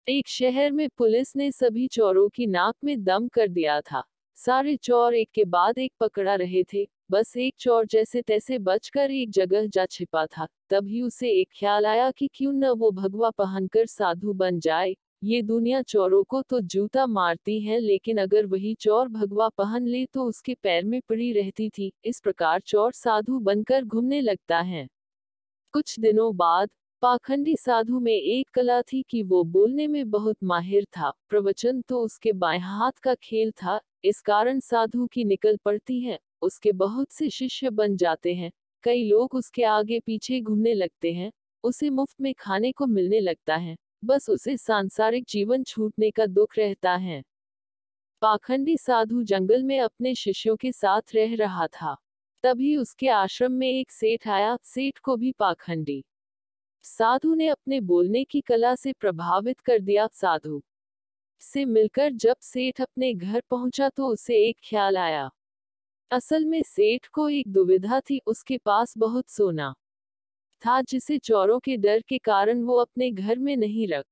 एक शहर में पुलिस ने सभी चोरों की नाक में दम कर दिया था। सारे चोर एक के बाद एक पकड़ा रहे थे। बस एक चोर जैसे तैसे बचकर एक जगह जा छिपा था। तभी उसे एक ख्याल आया कि क्यों न वो भगवा पहनकर साधु बन जाए। ये दुनिया चोरों को तो जूता मारती है, लेकिन अगर वही चोर भगवा पहन ले तो उसके पैर में पड़ी रहती थी। इस प्रकार चोर साधु बनकर घूमने लगता है। कुछ दिनों बाद पाखंडी साधु में एक कला थी कि वो बोलने में बहुत माहिर था। प्रवचन तो उसके बाएं हाथ का खेल था। इस कारण साधु की निकल पड़ती है। उसके बहुत से शिष्य बन जाते हैं। कई लोग उसके आगे पीछे घूमने लगते हैं। उसे मुफ्त में खाने को मिलने लगता है। बस उसे सांसारिक जीवन छूटने का दुख रहता है। पाखंडी साधु जंगल में अपने शिष्यों के साथ रह रहा था। तभी उसके आश्रम में एक सेठ आया। सेठ को भी पाखंडी साधु ने अपने बोलने की कला से प्रभावित कर दिया। साधु से मिलकर जब सेठ अपने घर पहुंचा तो उसे एक ख्याल आया। असल में सेठ को एक दुविधा थी। उसके पास बहुत सोना था जिसे चोरों के डर के कारण वो अपने घर में नहीं रख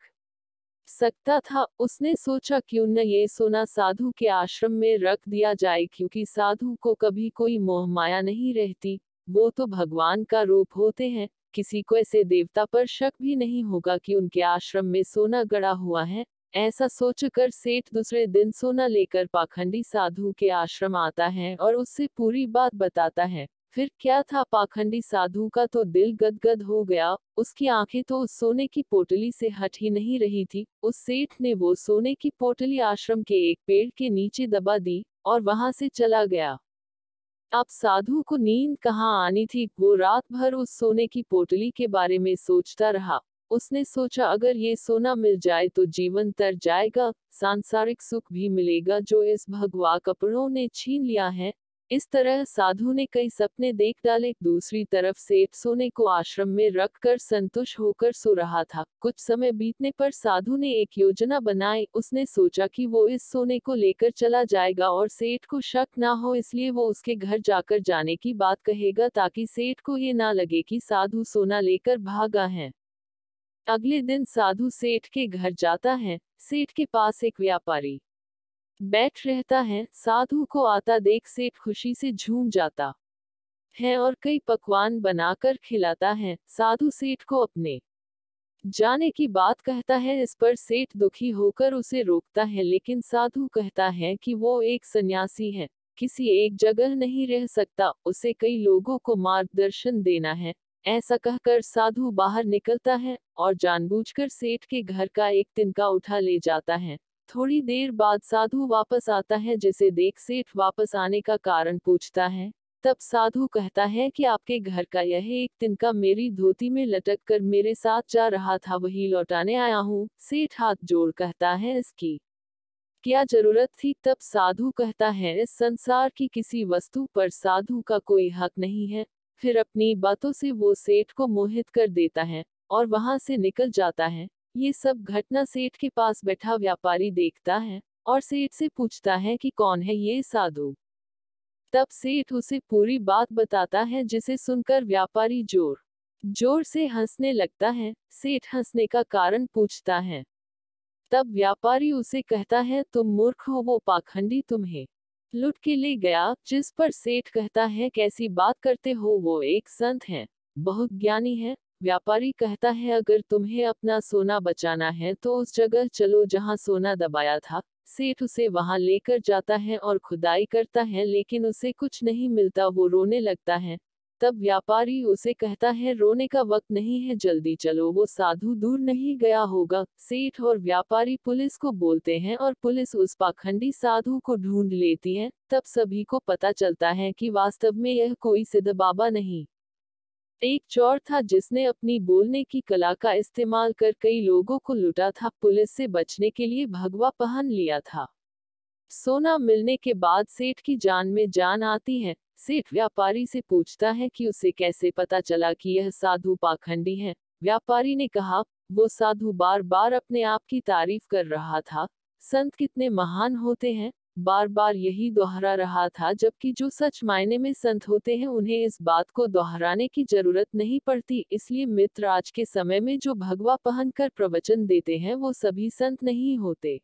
सकता था। उसने सोचा क्यों न ये सोना साधु के आश्रम में रख दिया जाए, क्योंकि साधु को कभी कोई मोह माया नहीं रहती। वो तो भगवान का रूप होते हैं। किसी को ऐसे देवता पर शक भी नहीं होगा कि उनके आश्रम में सोना गड़ा हुआ है। ऐसा सोचकर सेठ दूसरे दिन सोना लेकर पाखंडी साधु के आश्रम आता है और उससे पूरी बात बताता है। फिर क्या था, पाखंडी साधु का तो दिल गदगद हो गया। उसकी आंखें तो उस सोने की पोटली से हट ही नहीं रही थी। उस सेठ ने वो सोने की पोटली आश्रम के एक पेड़ के नीचे दबा दी और वहां से चला गया। अब साधु को नींद कहाँ आनी थी। वो रात भर उस सोने की पोटली के बारे में सोचता रहा। उसने सोचा अगर ये सोना मिल जाए तो जीवन तर जाएगा, सांसारिक सुख भी मिलेगा जो इस भगवा कपड़ों ने छीन लिया है। इस तरह साधु ने कई सपने देख डाले। दूसरी तरफ सेठ सोने को आश्रम में रखकर संतुष्ट होकर सो रहा था। कुछ समय बीतने पर साधु ने एक योजना बनाई। उसने सोचा कि वो इस सोने को लेकर चला जाएगा और सेठ को शक ना हो, इसलिए वो उसके घर जाकर जाने की बात कहेगा ताकि सेठ को ये ना लगे कि साधु सोना लेकर भागा है। अगले दिन साधु सेठ के घर जाता है। सेठ के पास एक व्यापारी बैठ रहता है। साधु को आता देख सेठ खुशी से झूम जाता है और कई पकवान बनाकर खिलाता है। साधु सेठ को अपने जाने की बात कहता है। इस पर सेठ दुखी होकर उसे रोकता है, लेकिन साधु कहता है कि वो एक सन्यासी है, किसी एक जगह नहीं रह सकता, उसे कई लोगों को मार्गदर्शन देना है। ऐसा कहकर साधु बाहर निकलता है और जानबूझकर सेठ के घर का एक तिनका उठा ले जाता है। थोड़ी देर बाद साधु वापस आता है, जिसे देख सेठ वापस आने का कारण पूछता है। तब साधु कहता है कि आपके घर का यह एक तिनका मेरी धोती में लटक कर मेरे साथ जा रहा था, वही लौटाने आया हूँ। सेठ हाथ जोड़ कहता है इसकी क्या जरूरत थी। तब साधु कहता है इस संसार की किसी वस्तु पर साधु का कोई हक नहीं है। फिर अपनी बातों से वो सेठ को मोहित कर देता है और वहां से निकल जाता है। ये सब घटना सेठ के पास बैठा व्यापारी देखता है और सेठ से पूछता है कि कौन है ये साधु। तब सेठ उसे पूरी बात बताता है, जिसे सुनकर व्यापारी जोर जोर से हंसने लगता है। सेठ हंसने का कारण पूछता है। तब व्यापारी उसे कहता है तुम मूर्ख हो, वो पाखंडी तुम्हें लूट के ले गया। जिस पर सेठ कहता है कैसी बात करते हो, वो एक संत है, बहुत ज्ञानी है। व्यापारी कहता है अगर तुम्हें अपना सोना बचाना है तो उस जगह चलो जहां सोना दबाया था। सेठ उसे वहां लेकर जाता है और खुदाई करता है, लेकिन उसे कुछ नहीं मिलता। वो रोने लगता है। तब व्यापारी उसे कहता है रोने का वक्त नहीं है, जल्दी चलो, वो साधु दूर नहीं गया होगा। सेठ और व्यापारी पुलिस को बोलते हैं और पुलिस उस पाखंडी साधु को ढूंढ लेती है। तब सभी को पता चलता है कि वास्तव में यह कोई सिद्ध बाबा नहीं, एक चोर था जिसने अपनी बोलने की कला का इस्तेमाल कर कई लोगों को लूटा था। पुलिस से बचने के लिए भगवा पहन लिया था। सोना मिलने के बाद सेठ की जान में जान आती है। सेठ व्यापारी से पूछता है कि उसे कैसे पता चला कि यह साधु पाखंडी है। व्यापारी ने कहा वो साधु बार बार अपने आप की तारीफ कर रहा था। संत कितने महान होते हैं, बार बार यही दोहरा रहा था, जबकि जो सच मायने में संत होते हैं उन्हें इस बात को दोहराने की जरूरत नहीं पड़ती। इसलिए मित्र, आज के समय में जो भगवा पहनकर प्रवचन देते हैं वो सभी संत नहीं होते।